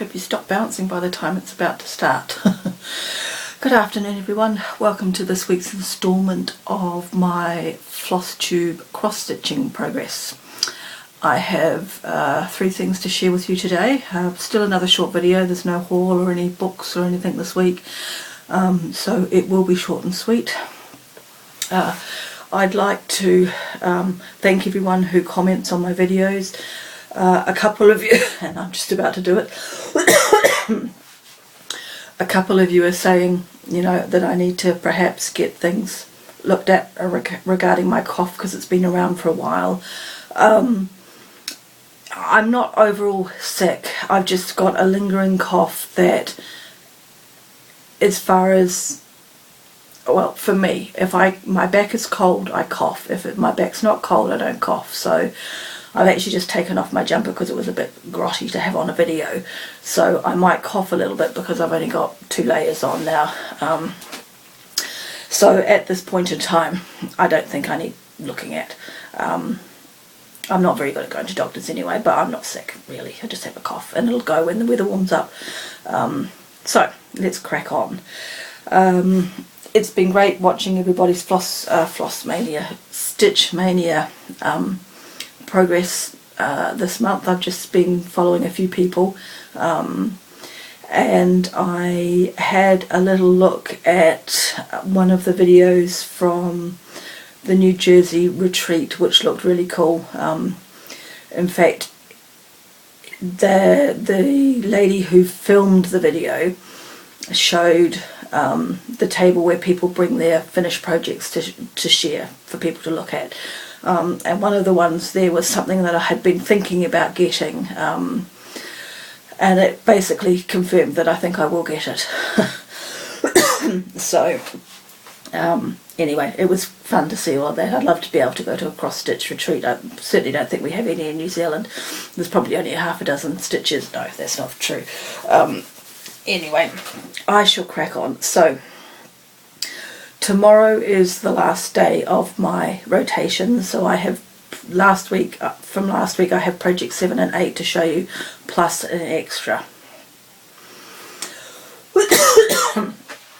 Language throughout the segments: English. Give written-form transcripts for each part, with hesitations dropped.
Hope you stop bouncing by the time it's about to start. Good afternoon everyone, welcome to this week's instalment of my floss tube cross stitching progress. I have 3 things to share with you today. Still another short video, there's no haul or any books or anything this week, so it will be short and sweet. I'd like to thank everyone who comments on my videos. A couple of you, and I'm just about to do it, a couple of you are saying, you know, that I need to perhaps get things looked at regarding my cough because it's been around for a while. I'm not overall sick, I've just got a lingering cough that, as far as, well, for me, if my back is cold, I cough. If my back's not cold, I don't cough. So I've actually just taken off my jumper because it was a bit grotty to have on a video. So I might cough a little bit because I've only got 2 layers on now. So at this point in time, I don't think I need looking at. I'm not very good at going to doctors anyway, but I'm not sick really. I just have a cough and it'll go when the weather warms up. So let's crack on. It's been great watching everybody's floss mania, stitch mania progress this month. I've just been following a few people, and I had a little look at one of the videos from the New Jersey retreat, which looked really cool. In fact, the lady who filmed the video showed the table where people bring their finished projects to share for people to look at. And one of the ones there was something that I had been thinking about getting, and it basically confirmed that I think I will get it. So anyway, it was fun to see all of that. I'd love to be able to go to a cross stitch retreat. I certainly don't think we have any in New Zealand. There's probably only half a dozen stitches. No, that's not true. Anyway, I shall crack on. So tomorrow is the last day of my rotation, so I have from last week I have project 7 and 8 to show you, plus an extra.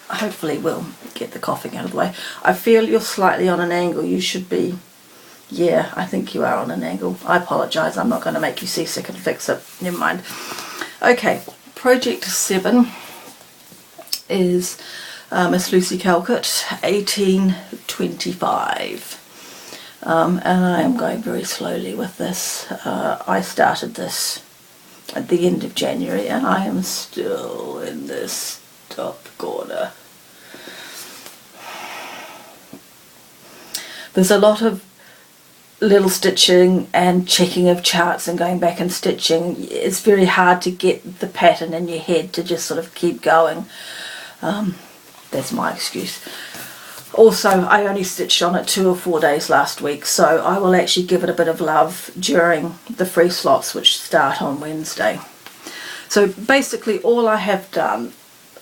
Hopefully we'll get the coughing out of the way. I feel you're slightly on an angle. You should be, yeah, I think you are on an angle. I apologise, I'm not going to make you seasick and fix it. Never mind. Okay, project 7 is Miss Lucy Calcutt, 1825. And I am going very slowly with this. I started this at the end of January and I am still in this top corner. There's a lot of little stitching and checking of charts and going back and stitching. It's very hard to get the pattern in your head to just sort of keep going. That's my excuse. Also, I only stitched on it 2 or 4 days last week, so I will actually give it a bit of love during the free slots, which start on Wednesday. So basically all I have done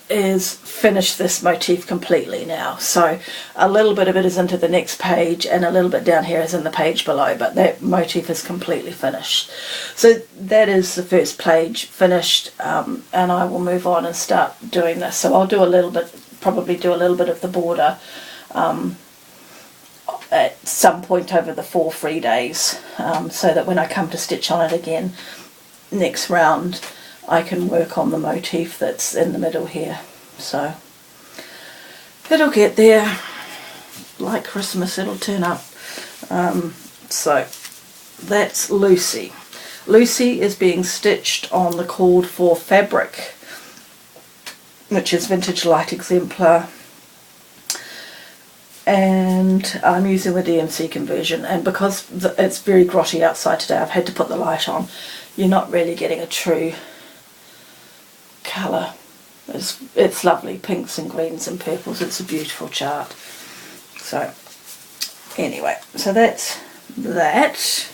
is finish this motif completely now. So a little bit of it is into the next page and a little bit down here is in the page below, but that motif is completely finished. So that is the first page finished, and I will move on and start doing this. So I'll do a little bit, probably do a little bit of the border at some point over the 4 free days, so that when I come to stitch on it again next round I can work on the motif that's in the middle here. So it'll get there. Like Christmas, it'll turn up. So that's Lucy. Lucy is being stitched on the called for fabric, which is Vintage Light Exemplar, and I'm using the DMC conversion, and because it's very grotty outside today I've had to put the light on. You're not really getting a true colour. It's lovely, pinks and greens and purples. It's a beautiful chart. So anyway, so that's that.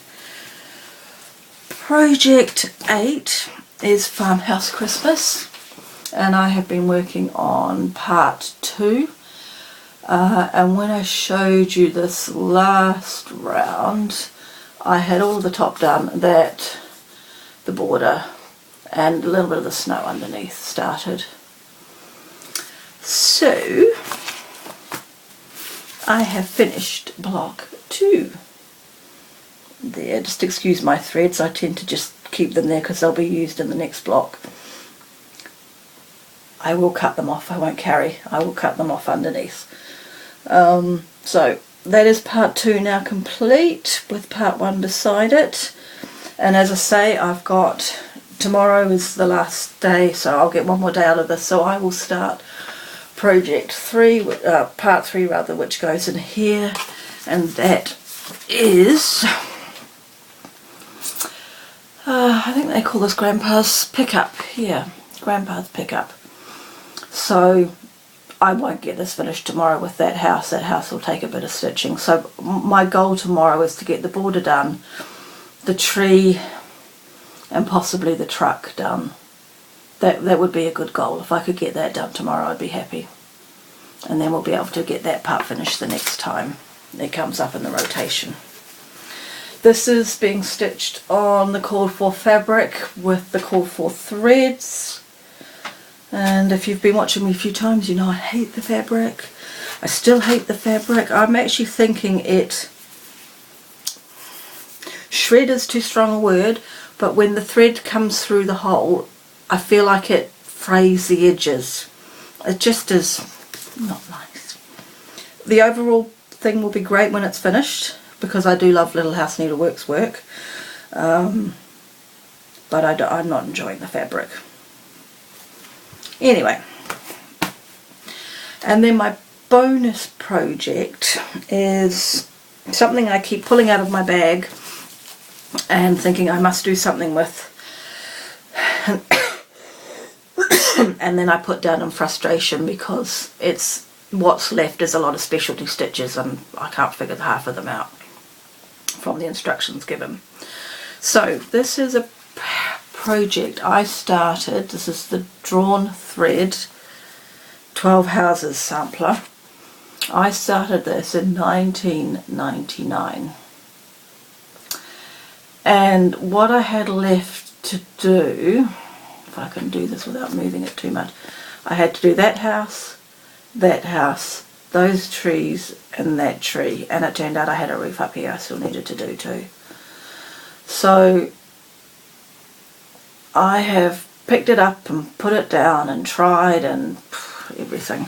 Project 8 is Farmhouse Christmas, and I have been working on part 2. And when I showed you this last round, I had all the top done, that the border and a little bit of the snow underneath started. So I have finished block 2 there. Just excuse my threads, I tend to just keep them there because they'll be used in the next block. I will cut them off, I won't carry, I will cut them off underneath. So that is part 2 now complete, with part 1 beside it. And as I say, I've got, tomorrow is the last day, so I'll get one more day out of this, so I will start project 3, part 3 rather, which goes in here, and that is, I think they call this Grandpa's Pickup. Yeah, Grandpa's Pickup. So I won't get this finished tomorrow with that house. That house will take a bit of stitching. So my goal tomorrow is to get the border done, the tree, and possibly the truck done. That would be a good goal. If I could get that done tomorrow, I'd be happy. And then we'll be able to get that part finished the next time it comes up in the rotation. This is being stitched on the called for fabric with the called for threads. And if you've been watching me a few times, you know I hate the fabric. I still hate the fabric. I'm actually thinking it, shred is too strong a word, but when the thread comes through the hole, I feel like it frays the edges. It just is not nice. The overall thing will be great when it's finished, because I do love Little House Needleworks work, but I'm not enjoying the fabric. Anyway, and then my bonus project is something I keep pulling out of my bag and thinking I must do something with, and then I put down in frustration because it's what's left is a lot of specialty stitches and I can't figure half of them out from the instructions given. So this is a project I started. This is the Drawn Thread 12 Houses sampler. I started this in 1999, and what I had left to do, if I can do this without moving it too much, I had to do that house, those trees and that tree, and it turned out I had a roof up here I still needed to do too. So I have picked it up and put it down and tried and everything.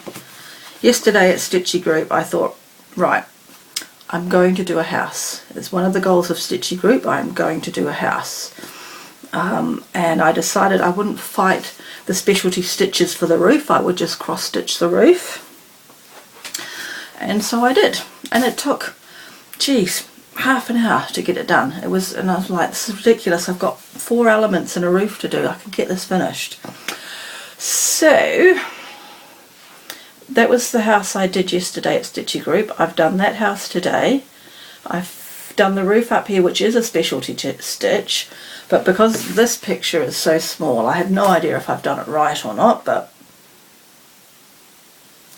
Yesterday at Stitchy Group I thought, right, I'm going to do a house. It's one of the goals of Stitchy Group, I'm going to do a house. And I decided I wouldn't fight the specialty stitches for the roof, I would just cross stitch the roof. And so I did, and it took, geez, half an hour to get it done. It was, and I was like, this is ridiculous, I've got 4 elements and a roof to do, I can get this finished. So that was the house I did yesterday at Stitchy Group. I've done that house today. I've done the roof up here, which is a specialty stitch, but because this picture is so small, I have no idea if I've done it right or not, but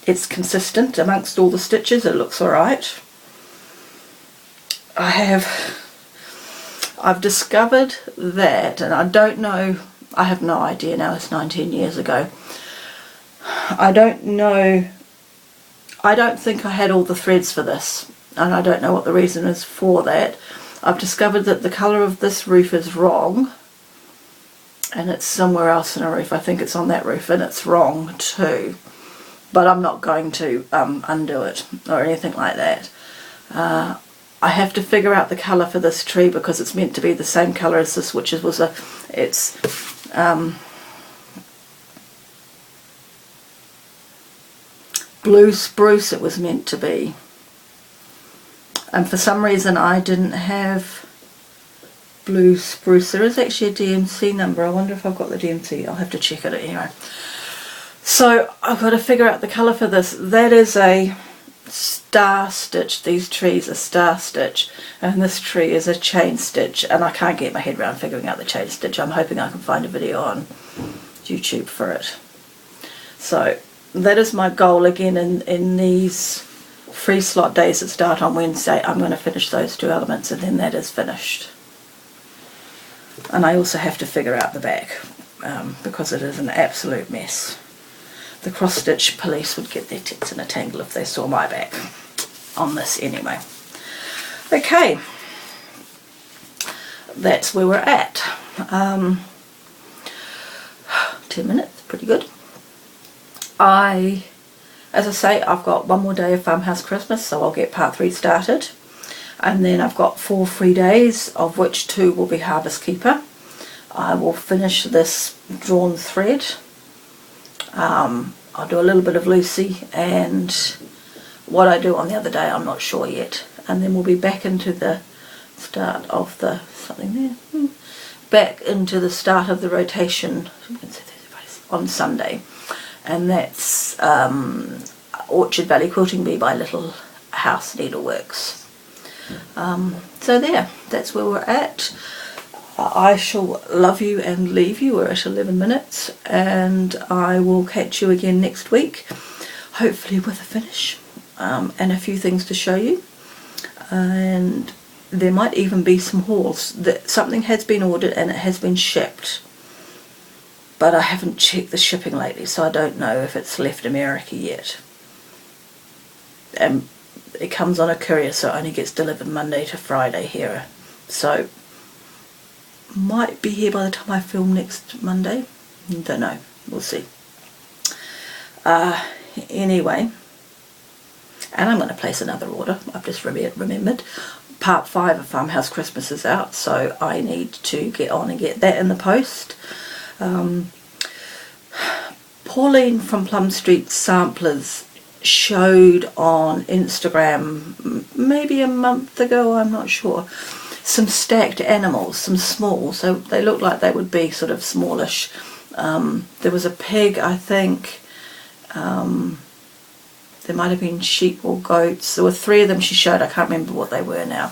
it's consistent amongst all the stitches, it looks alright. I've discovered that, and I don't know, I have no idea now, it's 19 years ago. I don't know, I don't think I had all the threads for this, and I don't know what the reason is for that. I've discovered that the colour of this roof is wrong, and it's somewhere else in a roof. I think it's on that roof, and it's wrong too. But I'm not going to undo it or anything like that. I have to figure out the colour for this tree because it's meant to be the same colour as this, which was it's blue spruce it was meant to be. And for some reason I didn't have blue spruce. There is actually a DMC number. I wonder if I've got the DMC. I'll have to check it anyway. So I've got to figure out the colour for this. That is a star stitch. These trees are star stitch, and this tree is a chain stitch, and I can't get my head around figuring out the chain stitch. I'm hoping I can find a video on YouTube for it. So that is my goal again in these free slot days that start on Wednesday. I'm going to finish those 2 elements, and then that is finished. And I also have to figure out the back. because it is an absolute mess. The cross-stitch police would get their tits in a tangle if they saw my back on this anyway. Okay, that's where we're at. 10 minutes, pretty good. As I say, I've got one more day of Farmhouse Christmas, so I'll get part 3 started. And then I've got 4 free days, of which 2 will be Harvest Keeper. I will finish this drawn thread. I'll do a little bit of Lucy, and what I do on the other day I'm not sure yet. And then we'll be back into the start of the, back into the start of the rotation on Sunday. And that's Orchard Valley Quilting Bee by Little House Needleworks. So there, that's where we're at. I shall love you and leave you. We're at 11 minutes, and I will catch you again next week, hopefully with a finish and a few things to show you. And there might even be some hauls. Something has been ordered and it has been shipped, but I haven't checked the shipping lately, so I don't know if it's left America yet. It comes on a courier, so it only gets delivered Monday to Friday here. So might be here by the time I film next Monday. Don't know. We'll see. Anyway, and I'm going to place another order. I've just remembered. Part 5 of Farmhouse Christmas is out, so I need to get on and get that in the post. Pauline from Plum Street Samplers showed on Instagram maybe a month ago, I'm not sure, some stacked animals, some small, so they look like they would be sort of smallish. There was a pig, I think. There might have been sheep or goats. There were 3 of them she showed. I can't remember what they were now.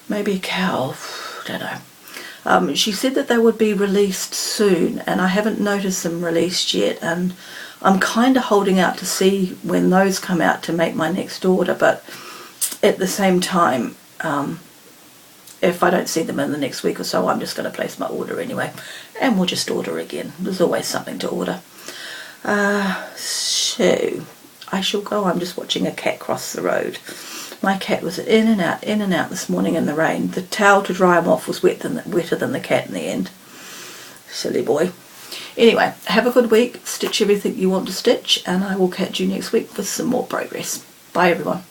Maybe a cow, don't know. She said that they would be released soon, and I haven't noticed them released yet, and I'm kind of holding out to see when those come out to make my next order, but at the same time, if I don't see them in the next week or so, I'm just going to place my order anyway, and we'll just order again. There's always something to order. So I shall go. I'm just watching a cat cross the road. My cat was in and out this morning in the rain. The towel to dry him off was wetter than the cat in the end. Silly boy. Anyway, have a good week. Stitch everything you want to stitch, and I will catch you next week with some more progress. Bye everyone.